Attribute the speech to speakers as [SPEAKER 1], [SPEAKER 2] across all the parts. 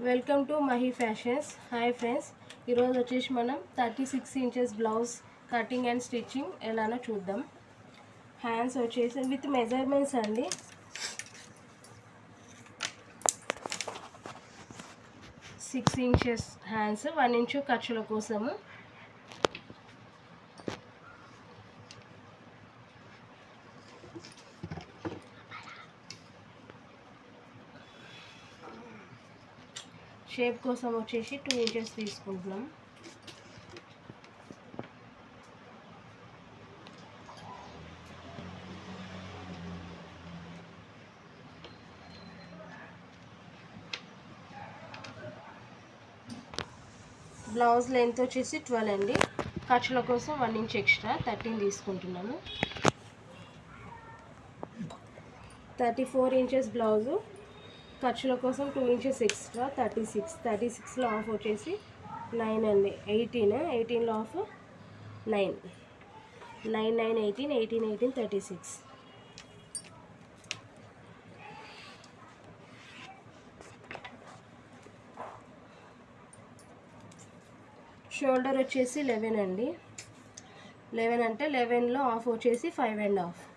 [SPEAKER 1] Welcome to Mahi fashions. Hi friends, ఈరోజు వచ్చేసి మనం 36 inches blouse cutting and stitching ఎలానో చూద్దాం. హ్యాండ్స్ వచ్చేసి విత్ మెజర్మెంట్స్ అండి. సిక్స్ ఇంచెస్ హ్యాండ్స్, 1 ఇంచు ఖర్చుల కోసము. షేప్ కోసం వచ్చేసి 2 ఇంచెస్ తీసుకుంటున్నాం. బ్లౌజ్ లెంత్ వచ్చేసి 12 అండి. ఖర్చుల కోసం 1 ఇంచ్ ఎక్స్ట్రా 13 తీసుకుంటున్నాను. 34 ఇంచెస్ బ్లౌజు, ఖర్చుల కోసం 2 ఇంచెస్ ఎక్స్ట్రా 36లో ఆఫ్ వచ్చేసి 9 అండి. 18లో ఆఫ్ 9, 18, 36. షోల్డర్ వచ్చేసి 11 అండి. 11 అంటే 11లో ఆఫ్ వచ్చేసి 5.5.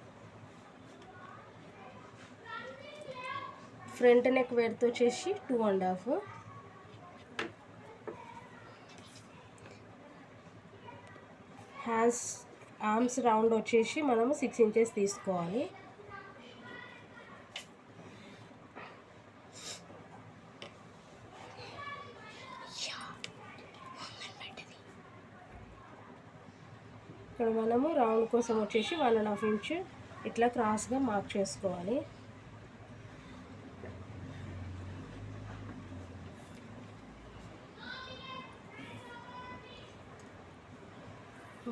[SPEAKER 1] ఫ్రంట్ నెక్ వెడ్త్ వచ్చేసి 2.5. హ్యాండ్స్ ఆర్మ్స్ రౌండ్ వచ్చేసి మనము 6 ఇంచెస్ తీసుకోవాలి. ఇక్కడ మనము రౌండ్ కోసం వచ్చేసి 1.5 ఇంచ్ ఇట్లా క్రాస్గా మార్క్ చేసుకోవాలి.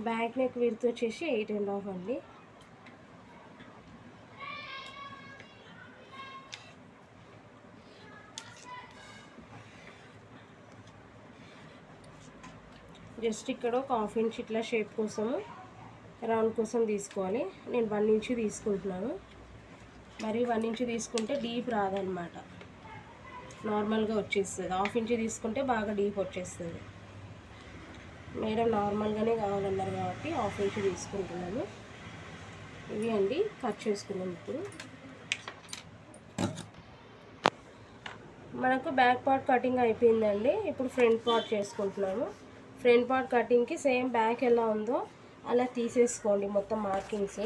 [SPEAKER 1] బ్యాక్ నెక్ విడ్త్ వచ్చేసి 8.5 అండి. జస్ట్ ఇక్కడ ఒక 1/2 ఇంచ్ ఇట్లా షేప్ కోసము రౌండ్ కోసం తీసుకోవాలి. నేను 1 ఇంచ్ తీసుకుంటున్నాను. మరి 1 ఇంచ్ తీసుకుంటే డీప్ రాదనమాట, నార్మల్గా వచ్చేస్తుంది. 1/2 ఇంచ్ తీసుకుంటే బాగా డీప్ వచ్చేస్తుంది. మేడం నార్మల్గానే కావాలన్నారు కాబట్టి 1/2 ఇంచ్ తీసుకుంటున్నాను. ఇవి అండి, కట్ చేసుకున్నాం. ఇప్పుడు మనకు బ్యాక్ పార్ట్ కటింగ్ అయిపోయిందండి. ఇప్పుడు ఫ్రంట్ పార్ట్ చేసుకుంటున్నాము. ఫ్రంట్ పార్ట్ కటింగ్కి సేమ్ బ్యాక్ ఎలా ఉందో అలా తీసేసుకోండి మొత్తం మార్కింగ్స్.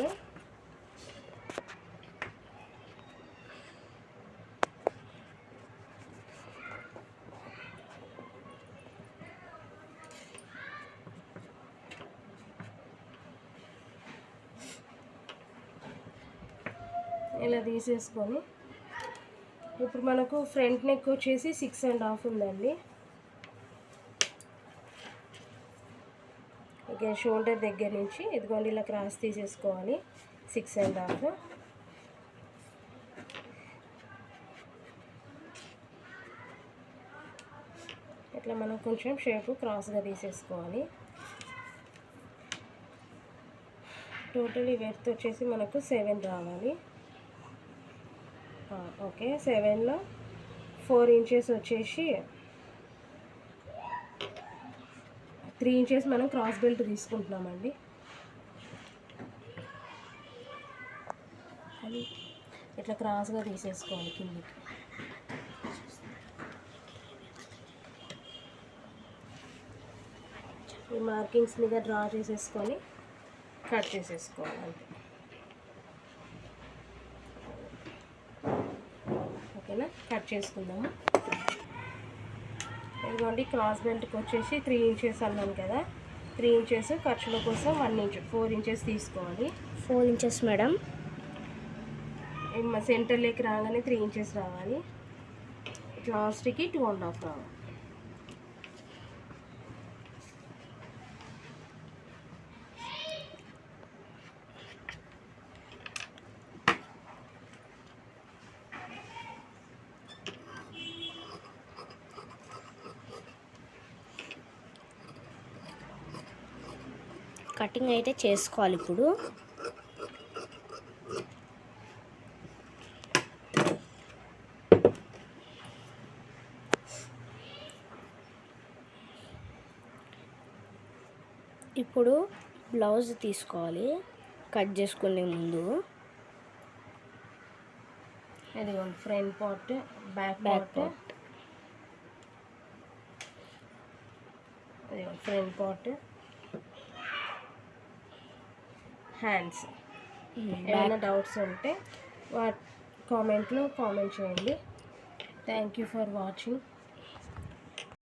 [SPEAKER 1] ఇలా తీసేసుకొని ఇప్పుడు మనకు ఫ్రంట్ నెక్ వచ్చేసి 6.5 ఉందండి. ఇక షోల్డర్ దగ్గర నుంచి ఇదిగోండి ఇలా క్రాస్ తీసేసుకోవాలి. 6.5. ఇట్లా మనం కొంచెం షేపు క్రాస్గా తీసేసుకోవాలి. టోటల్ వెడ్త్ వచ్చేసి మనకు 7 రావాలి. ఓకే, 7లో 4 ఇంచెస్ వచ్చేసి 3 ఇంచెస్ మనం క్రాస్ బెల్ట్ తీసుకుంటున్నామండి. అది ఇట్లా క్రాస్గా తీసేసుకోవాలి కిందకి. ఈ మార్కింగ్స్ మీద డ్రా చేసేసుకొని కట్ చేసేసుకోవాలి అంతే. ఓకేనా, కట్ చేసుకుందాము. ఇదిగోండి, క్రాస్ బెల్ట్కి వచ్చేసి 3 ఇంచెస్ అన్నాను కదా. 3 ఇంచెస్ ఖర్చుల కోసం 1 ఇంచ్ 4 ఇంచెస్ తీసుకోవాలి.
[SPEAKER 2] 4 ఇంచెస్ మేడం.
[SPEAKER 1] సెంటర్ లెక్క రాగానే 3 ఇంచెస్ రావాలి. లాస్ట్కి 2.5 రావాలి.
[SPEAKER 2] కటింగ్ అయితే చేసుకోవాలి ఇప్పుడు. ఇప్పుడు బ్లౌజ్ తీసుకోవాలి కట్ చేసుకునే ముందు.
[SPEAKER 1] ఇదిగోండి front part, back
[SPEAKER 2] back
[SPEAKER 1] part. ఇదిగోండి ఫ్రంట్ పార్ట్, హ్యాండ్స్. ఏమైనా డౌట్స్ ఉంటే కామెంట్లో కామెంట్ చేయండి. Thank you for watching.